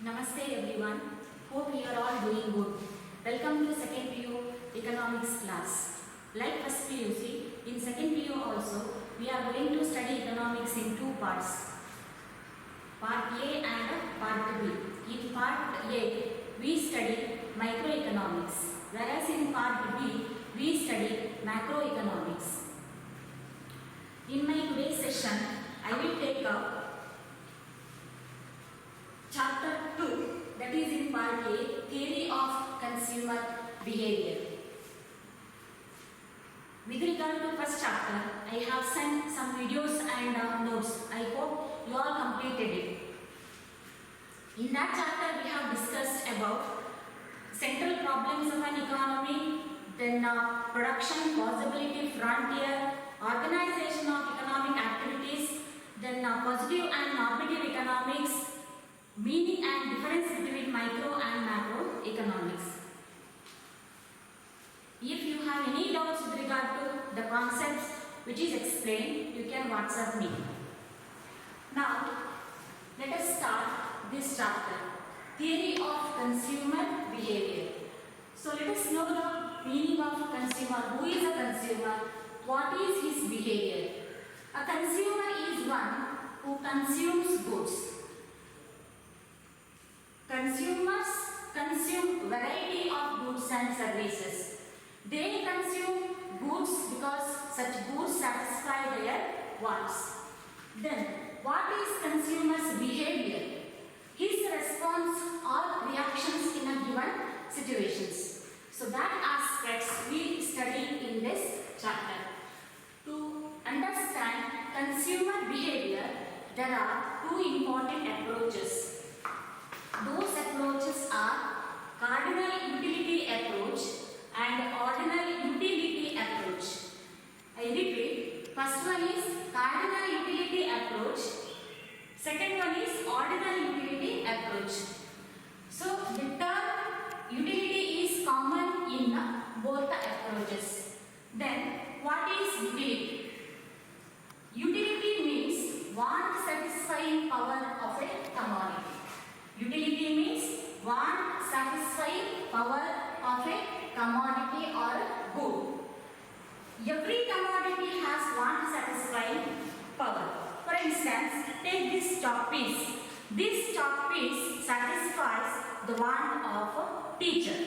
Namaste everyone. Hope you are all doing good. Welcome to second PU economics class. Like first PUC, in second PU also we are going to study economics in two parts. Part A and part B. In part A we study microeconomics, whereas in part B we study macroeconomics. In my today's session I will take up Chapter 2, that is in part A, Theory of Consumer Behavior. With regard to first chapter, I have sent some videos and notes. I hope you all completed it. In that chapter, we have discussed about central problems of an economy, then production, possibility, frontier, organization of economic activities, then positive and normative economics, meaning and difference between micro and macro economics. If you have any doubts with regard to the concepts which is explained, you can WhatsApp me. Now, let us start this chapter, Theory of Consumer Behavior. So, let us know the meaning of consumer. Who is a consumer? What is his behavior? A consumer is one who consumes goods. Consumers consume variety of goods and services. They consume goods because such goods satisfy their wants. Then, what is consumer's behavior? His response or reactions in a given situations. So that aspects we study in this chapter. To understand consumer behavior, there are two important approaches. Those approaches are cardinal utility approach and ordinal utility approach. I repeat, first one is cardinal utility approach, second one is ordinal utility approach. So the term utility is common in both the approaches. Then what is utility? Utility means want satisfying power of a commodity. Utility means want satisfying power of a commodity or good. Every commodity has want satisfying power. For instance, take this chalk piece. This chalk piece satisfies the want of a teacher.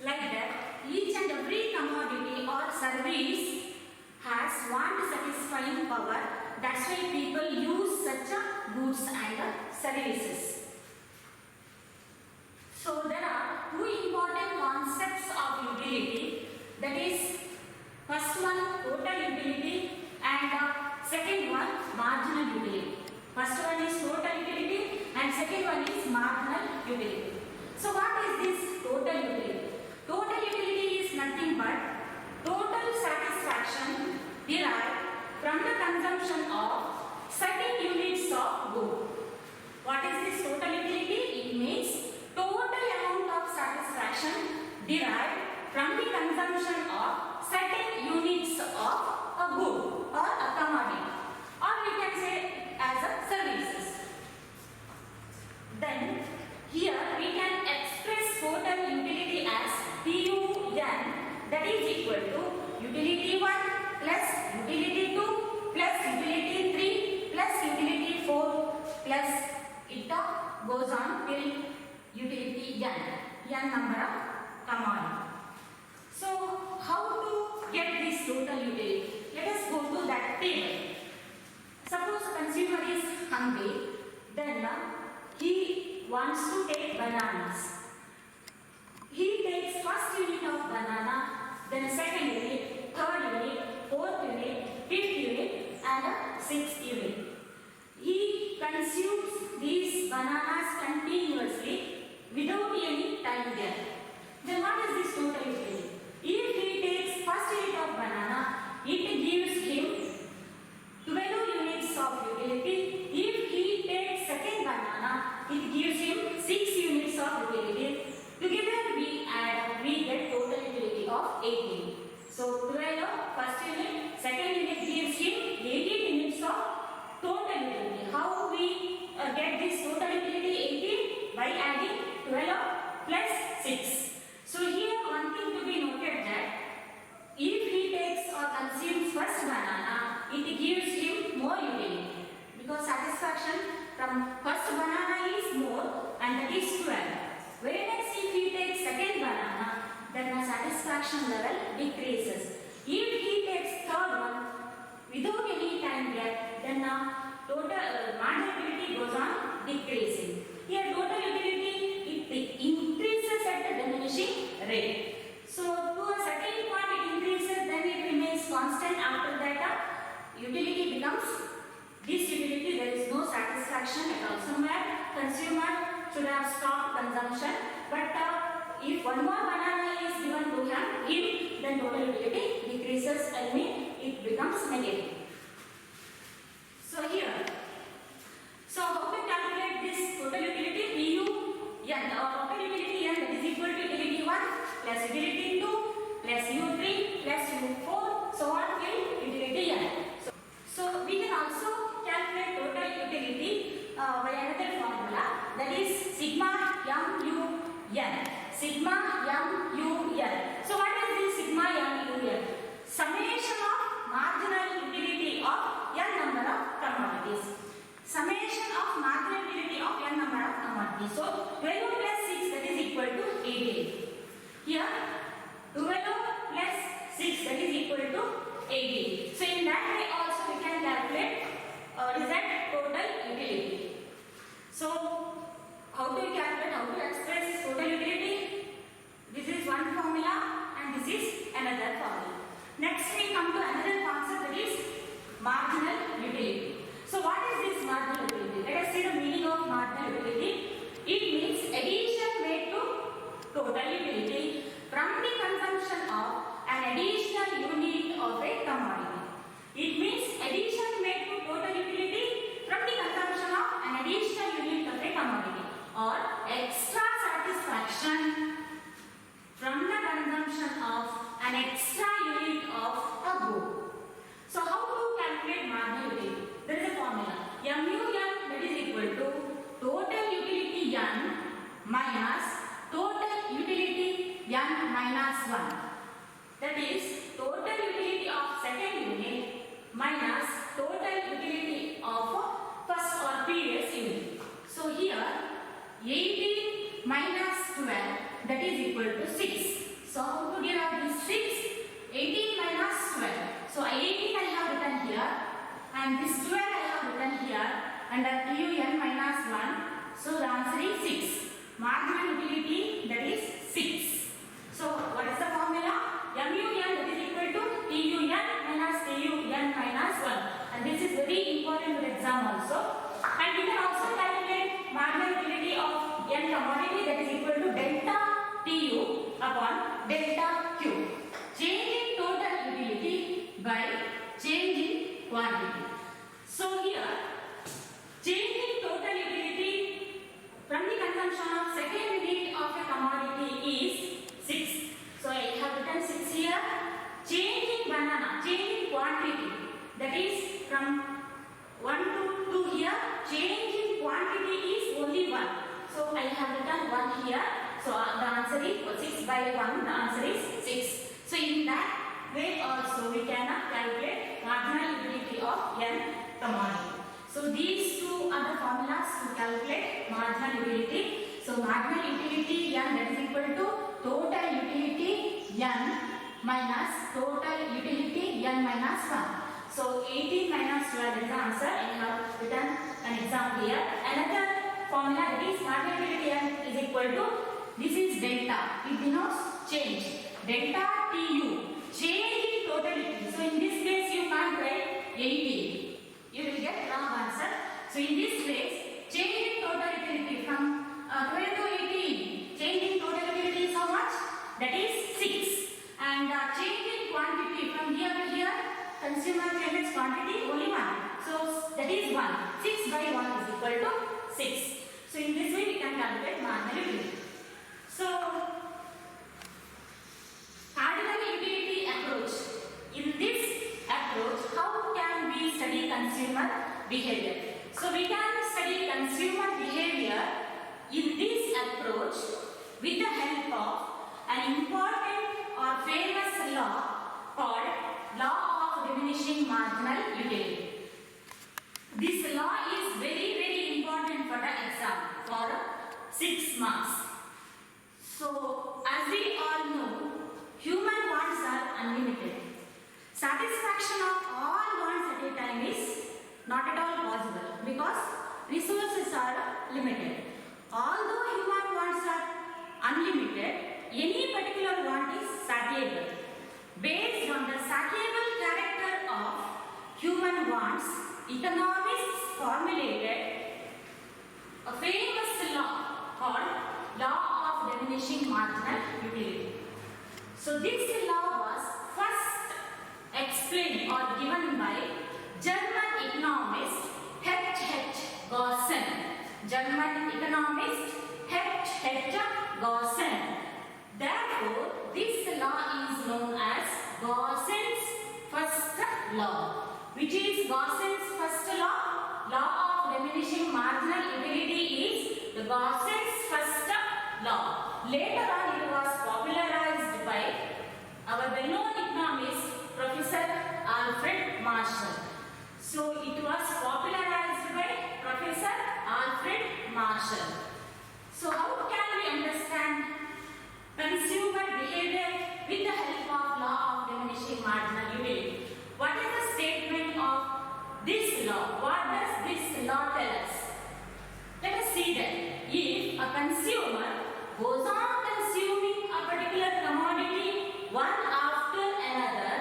Like that, each and every commodity or service has want satisfying power. That's why people use such goods and services. So there are two important concepts of utility, that is first one total utility and second one marginal utility. First one is total utility and second one is marginal utility. So what is this total utility? Total utility is nothing but total satisfaction derived from the consumption of certain units of good. What is this total utility? It means total amount of satisfaction derived from the consumption of certain units of a good or a commodity, or we can say as a services. Then here we can express total utility as TUN, that is equal to utility 1 plus utility 2 plus utility 3 plus utility 4 plus it goes on till utility n number of commodity. So how to get this total utility? Let us go to that table. Suppose a consumer is hungry, then he wants to take bananas. He takes first unit of banana, then second unit, third unit, fourth unit, fifth unit and sixth unit. He consumes these bananas continuously without any time there. Then what is this total utility? If he takes first unit of banana, it gives him 12 units of utility. If he takes second banana, it gives him 6 units of utility. Together we add, we get total utility of 18. So 12 first unit, second unit gives him 18 units of total utility. How we get this total utility 18? satisfaction level decreases. If he takes third one without any time gap, then total marginal utility goes on decreasing. Here total utility it increases at a diminishing rate. So to a certain point it increases, then it remains constant. After that utility becomes disutility. There is no satisfaction at all. Somewhere consumer should have stopped consumption, but if one more banana is given to him, then total utility decreases, and it becomes negative. So here, so how to calculate this total utility? PU n, total utility n, that is equal to utility 1 plus utility 2 plus U3 plus U4, so on till utility n. So we can also calculate total utility by another formula, that is sigma mu n. Sigma mu n. So what is this sigma mu n? Summation of marginal utility of n number of commodities. Summation of marginal utility of n number of commodities. So 12 plus 6, that is equal to 18. Here 12 plus 6, that is equal to 18. So in that way also we can calculate result total utility. So how to calculate, how to express total utility? This is one formula and this is another formula. Next we come to another concept, that is marginal utility. So what is this marginal utility? Let us see the meaning of marginal utility. It means addition made to total utility from the consumption of an additional unit of a commodity. It means addition made to total utility from the consumption of an additional unit of a commodity, or extra satisfaction from the consumption of an extra unit of a good. So how to calculate marginal utility? There is a formula. Mu n, that is equal to total utility n minus total utility n minus 1. That is total utility of second unit minus total utility of first or previous unit. So here 18 minus 12, that is equal to 6. So how to derive this 6? 18 minus 12. So 18 I have written here, and this 12 I have written here, and PU n minus 1. So the answer is 6. Marginal utility, that is 6. So what is the formula? Mu n, that is equal to PU n minus PU n minus 1. And this is very important for exam also. And we can also calculate marginal utility of n commodity, that is equal to delta PU upon delta Q. Changing total utility by changing quantity. So here, changing total utility from the consumption of second unit of a commodity is 6. So I have written 6 here. Changing banana, changing quantity, that is from 1 to 2 here. Changing quantity is only 1. So I have written 1 here. So the answer is 6 by 1. The answer is 6. So in that way also we can calculate marginal utility of n commodity. So these two are the formulas to calculate marginal utility. So marginal utility n, that is equal to total utility n minus total utility n minus 1. So 18 minus 12 is the answer. I have written an example here. Another formula, that is marginal utility n is equal to, this is delta. It denotes change. Delta TU, change in total utility. So in this case you can't write 18. You will get wrong answer. So in this case, change in total utility from 12 to 18. Change in total utility is how much? That is 6. And change in quantity from here to here, consumer credits quantity only 1. So that is 1. 6 by 1 is equal to 6. So in this way we can calculate marginal utility. So cardinal utility approach. In this approach, how can we study consumer behavior? So we can study consumer behavior in this approach with the help of an important or famous law called law of diminishing marginal utility. This law is very important for the exam, for 6 marks. So as we all know, human because resources are limited. Although human wants are unlimited, any particular want is satiable. Based on the satiable character of human wants, economists formulated a famous law called Law of Diminishing Marginal Utility. So this law was first explained or given by German economist H. Gaussen. German economist H. Gaussen. Therefore, this law is known as Gaussen's first law. Which is Gaussen's first law? Law of diminishing marginal utility is the Gaussen's first law. Later on, it was popularized by our well-known economist Professor Alfred Marshall. So it was popularized by Professor Alfred Marshall. So how can we understand consumer behavior with the help of law of diminishing marginal utility? What is the statement of this law? What does this law tell us? Let us see that if a consumer goes on consuming a particular commodity one after another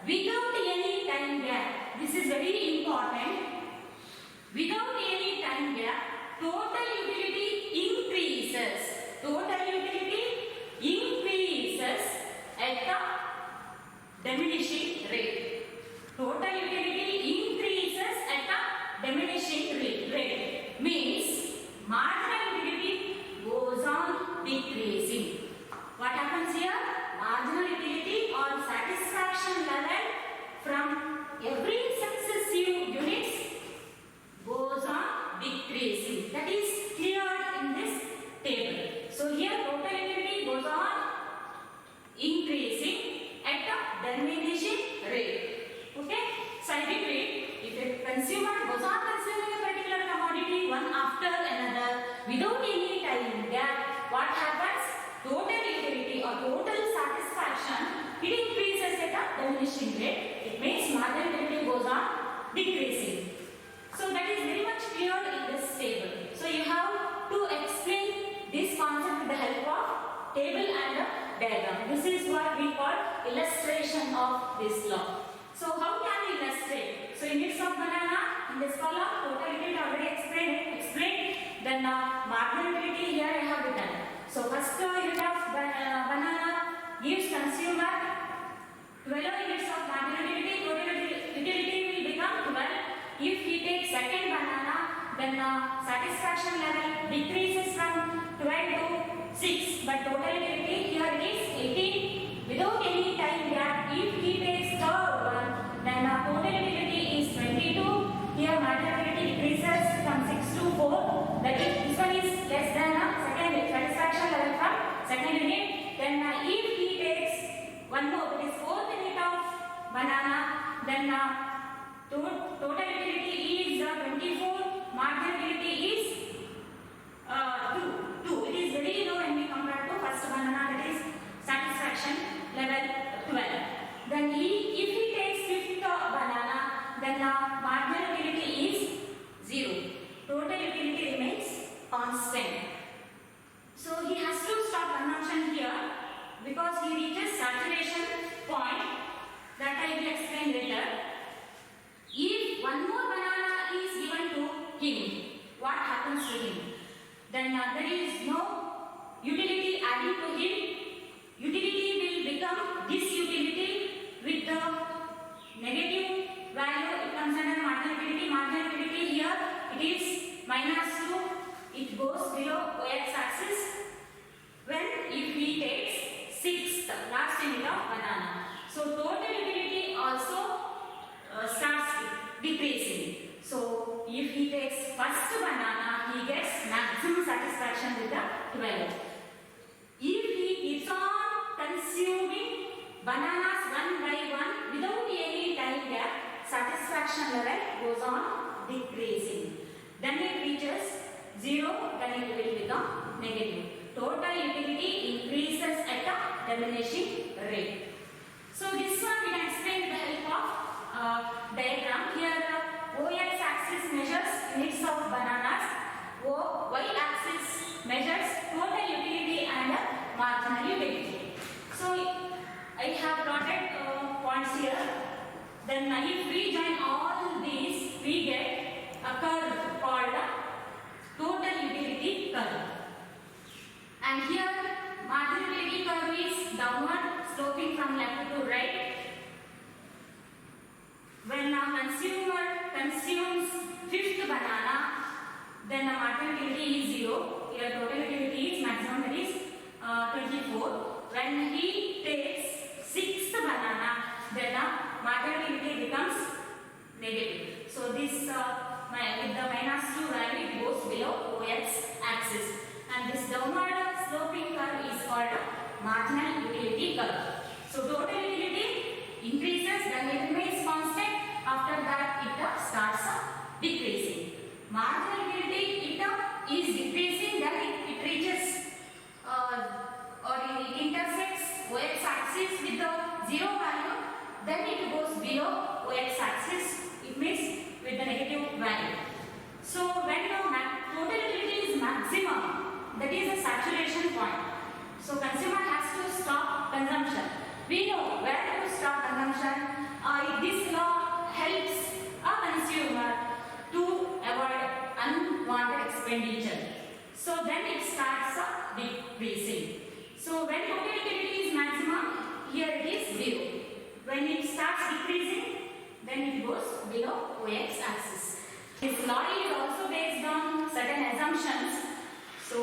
without any time gap, this is very important, without any time gap, total utility increases. Total utility increases at a diminishing rate. Total utility increases at a diminishing rate. Means marginal utility goes on decreasing. What happens here? Marginal utility or satisfaction level from every successive units goes on decreasing. That is cleared in this table. So here total utility goes on increasing at a diminishing rate. Okay? So I repeat, if a consumer goes on consuming a particular commodity one after another without any time gap, what happens? Total utility or total satisfaction, it increases at a diminishing rate. It means marginal utility goes on decreasing. So that is very much clear in this table. So you have to explain this concept with the help of table and a diagram. This is what we call illustration of this law. So how can we illustrate? So units of banana in this column, total utility already explained. Then marginal utility here I have written. So first unit of banana gives consumer 12 units of marginal utility. Total utility will become 12. If he takes second banana, then satisfaction level decreases from 12 to 6. But total utility here is 18 without any time gap. If he takes third one, then total utility is 22. Here marginal utility decreases from 6 to 4. That is, this one is less than second satisfaction level from second unit. Then if he takes one more, that is fourth unit of banana, then total utility is 24. Marginal utility is 2. It is very low when we compare to first banana, that is satisfaction level 12. Then if he takes fifth banana, then marginal utility is 0. Total utility remains constant. So he has to stop consumption here because he reaches saturation point. That I will explain later. If one more banana is given to him, what happens to him? Then there is no utility added to him. Utility will become disutility with the negative value. It comes under marginal utility. Marginal utility here it is -2. It goes below x-axis when if he takes sixth last unit of banana. So total utility also starts decreasing. So if he takes first banana, he gets maximum satisfaction with the 12. If he keeps on consuming bananas one by one without any time gap, satisfaction level goes on decreasing. Then it reaches 0, then it will become negative. Total utility increases at a diminishing rate. So this one we can explain with the help of diagram. Here y-axis measures units of bananas. Y-axis measures total utility and marginal utility. So I have plotted points here. Then if we join all these, we get a curve called total utility curve. And here marginal utility curve is downward sloping from left to right. When a consumer consumes fifth banana, then the marginal utility is 0. Here total utility is maximum, that is 24. When he takes sixth banana, then the marginal utility becomes negative. So this with the -2 value it goes below x-axis, and this downward sloping curve is called marginal utility curve. So total utility increases, then it remains constant. After that, it starts decreasing. Marginal utility it is decreasing, then it reaches or it intersects y-axis with the 0 value. Then it goes below y-axis. It means with the negative value. So when the total utility is maximum, that is a saturation point. So consumer has to stop consumption. We know where to stop consumption. This law helps a consumer to avoid unwanted expenditure. So then it starts decreasing. So when total utility is maximum, here it is 0. When it starts decreasing, then it goes below y-axis. This law is also based on certain assumptions. So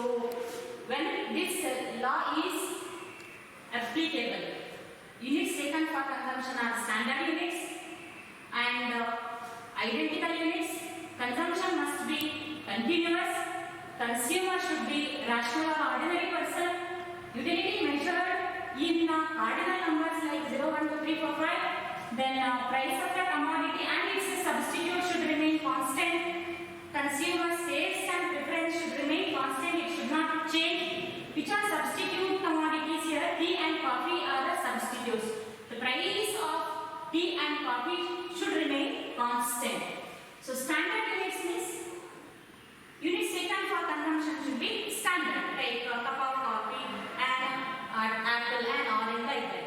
when this law is applicable, units taken for consumption are standard units and identical units. Consumption must be continuous. Consumer should be rational or ordinary person. Utility measured in cardinal numbers like 0, 1, 2, 3, 4, 5. Then price of the commodity and its substitute should remain constant. Consumer's taste and preference should remain constant. It should not change. Which are substitute commodities here? Tea and coffee are the substitutes. The price of tea and coffee should remain constant. So standard units means units taken for consumption should be standard, like a cup of coffee and apple and orange like that.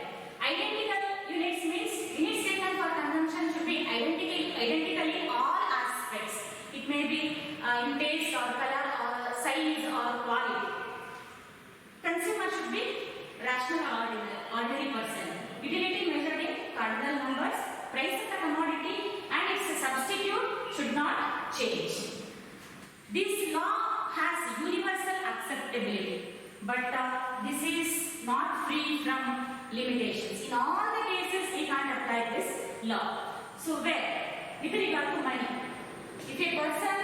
Identical units means units taken for consumption should be identically all aspects. It may be in taste or color or size or quality. Consumer should be rational or ordinary person. Utility measured in cardinal numbers. Price of the commodity and its substitute should not change. This law has universal acceptability, but this is not free from limitations. In all the cases, we can't apply this law. So where? With regard to money. If a person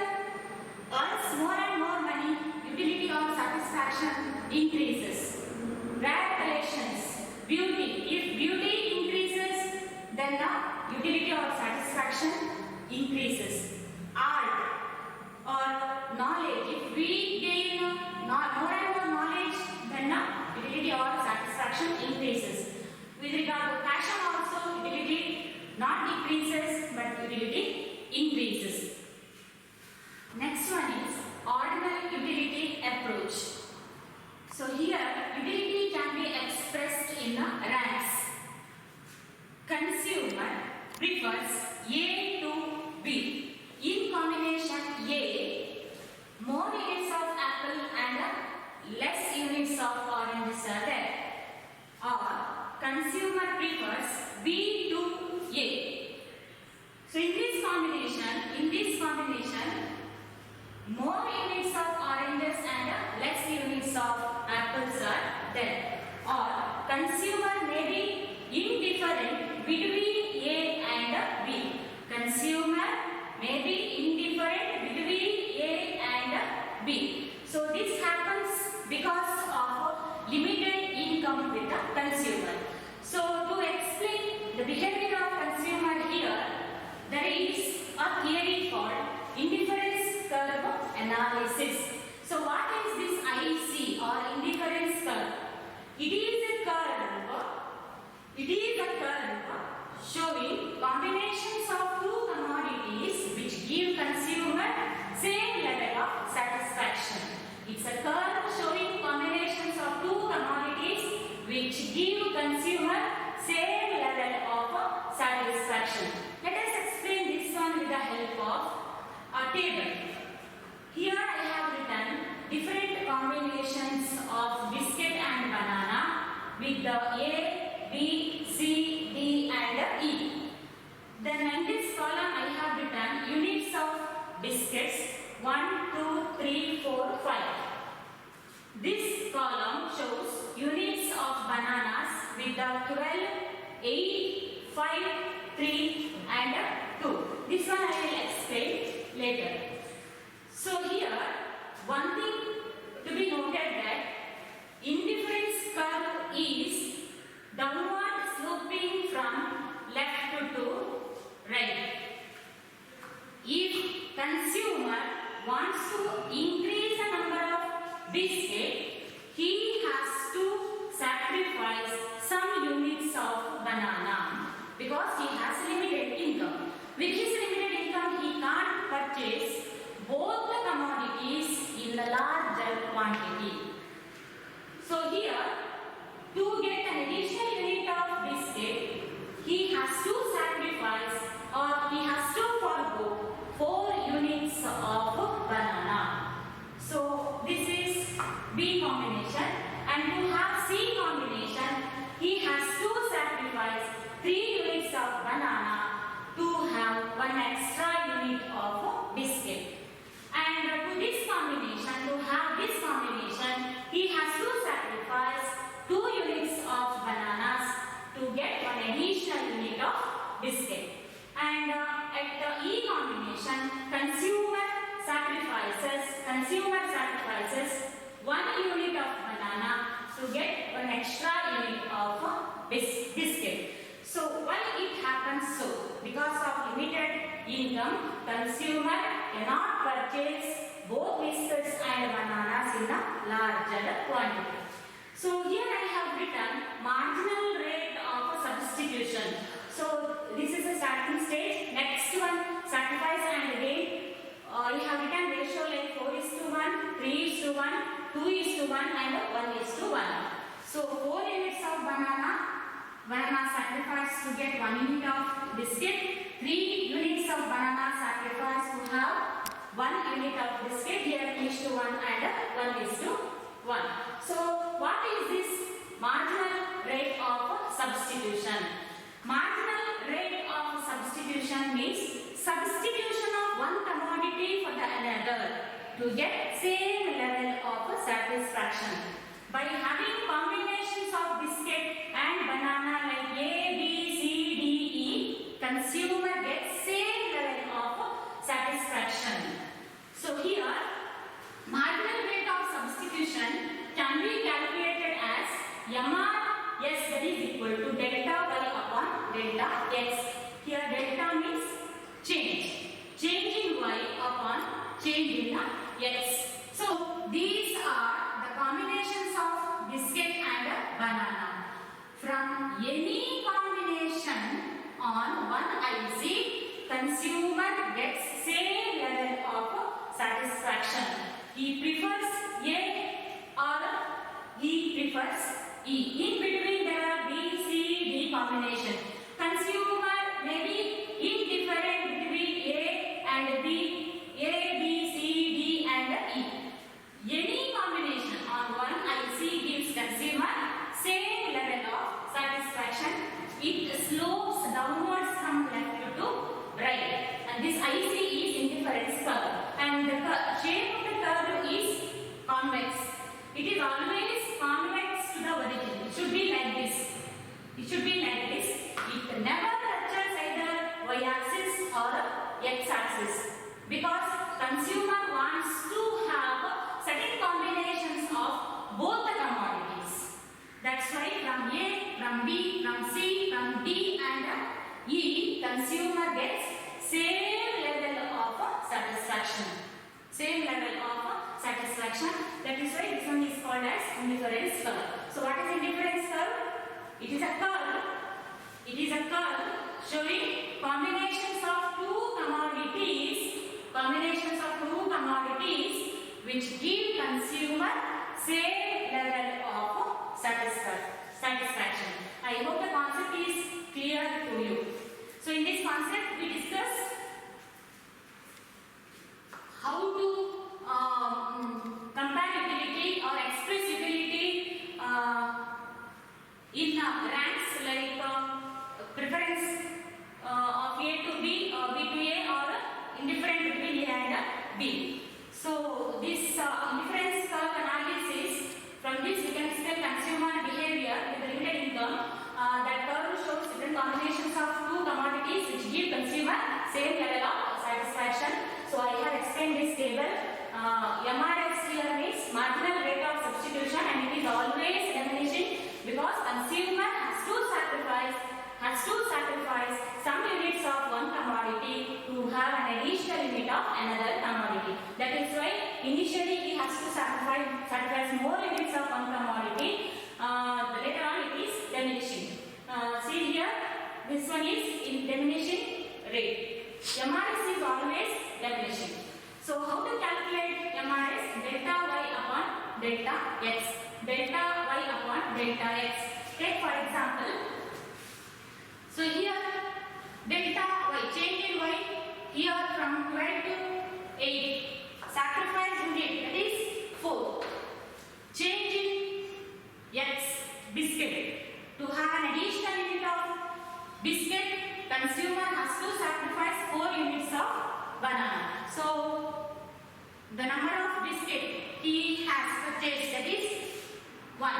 earns more and more money, utility or satisfaction increases. Rare collections, beauty. If beauty increases, then the utility or satisfaction increases. Art or knowledge. If we gain more and more knowledge, then the utility or satisfaction increases. With regard to passion also, utility not decreases but utility increases. Next one is ordinal utility approach. So here utility can be expressed in ranks. Consumer prefers A to B. In combination A, more units of apple and less units of oranges are there. Or consumer prefers B to A. So in this combination, more units of oranges and less units of apples are there. Or consumer may be indifferent between A and B. Consumer may be indifferent between A and B. So this happens because of limited income with the consumer. So to explain the behavior of consumer here, there is a theory called indifference curve analysis. So what is this IC or indifference curve? It is a curve showing combinations of two commodities which table. Here I have written different combinations of biscuit and banana with the A, B, C, D and E. Then in this column I have written units of biscuits 1, 2, 3, 4, 5. This column shows units of bananas with the 12, 8, 5, 3 and 2. This one I will explain later. So here one thing to be noted that indifference curve is downward sloping from left to right. If consumer wants to increase the number of biscuit, he has to sacrifice some units of banana because he has limited income. With his limited income, he can't purchase both the commodities in the larger quantity. So here, to get an additional unit of biscuit, he has to sacrifice or he has to forgo 4 units of banana. So this is B combination, and to have C combination, he has to sacrifice 3 units of banana to have 1 extra unit of biscuit. And to this combination, to have this combination, he has to sacrifice 2 units of bananas to get 1 additional unit of biscuit. And at the E combination, consumer sacrifices 1 unit of banana to get 1 extra unit of biscuit. So why it happens so? Because of limited income, consumer cannot purchase both biscuits and bananas in a larger quantity. So here I have written marginal rate of substitution. So this is a starting stage. Next one, sacrifice and gain. You have written ratio like 4:1, 3:1, 2:1 and 1:1. So 4 units of banana sacrifice to get 1 unit of biscuit. 3 units of banana sacrifice to have 1 unit of biscuit. Here 3:1 and 1:1. So what is this marginal rate of substitution? Marginal rate of substitution means substitution of one commodity for the another to get same level of satisfaction. By having combinations of biscuit and banana like A, B, C, D, E, consumer gets same level of satisfaction. So here, marginal rate of substitution can be calculated as MRS, that is equal to delta y upon delta x. Here delta means change in y upon change in x. So these are the combinations of biscuit and banana. From any combination on one IC, consumer gets same level of satisfaction. He prefers A or he prefers E. In between there are B, C, D combination. Consumer may be indifferent between A and B, A, B, C, D and E. Any combination on one IC gives consumer same level of satisfaction. It slopes downwards from left to right. And this IC is indifference curve. And the shape of the curve is convex. It is always convex to the origin. It should be like this. It should be like this. It never touches either y-axis or x-axis. Because consumer wants to have certain combinations of both the commodities. That's why from A, from B, from C, from D and E, consumer gets same level of satisfaction. Same level of satisfaction. That is why this one is called as indifference curve. So what is indifference curve? It is a curve. It is a curve showing combinations of two commodities which give consumer same level of satisfaction. I hope the concept is clear to you. So in this concept we discussed ranks like preference of A to B, B to A, or indifferent between A and B. So this indifference curve analysis, from this we can explain consumer behavior with limited income. That curve shows different combinations of two commodities which give consumer same level of satisfaction. So I have explained this table. MRS here means marginal rate of substitution, and it is always diminishing because consumer has to sacrifice some units of one commodity to have an additional unit of another commodity. That is why initially he has to sacrifice more units of one commodity. Later on it is diminishing. See here, this one is in diminishing rate. MRS is always diminishing. So how to calculate MRS? Delta y upon delta x. Delta y upon delta x. Take for example. So here delta y, change in y, here from 12 to 8. Sacrifice unit, that is 4. Change in x, biscuit. To have an additional unit of biscuit, consumer has to sacrifice 4 units of banana. So the number of biscuit he has purchased, that is 1.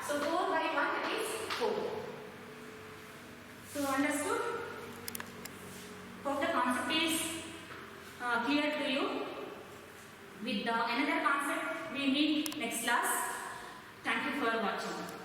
So 4 by 1, that is 4. So understood? Hope the concept is clear to you. With another concept we meet next class. Thank you for watching.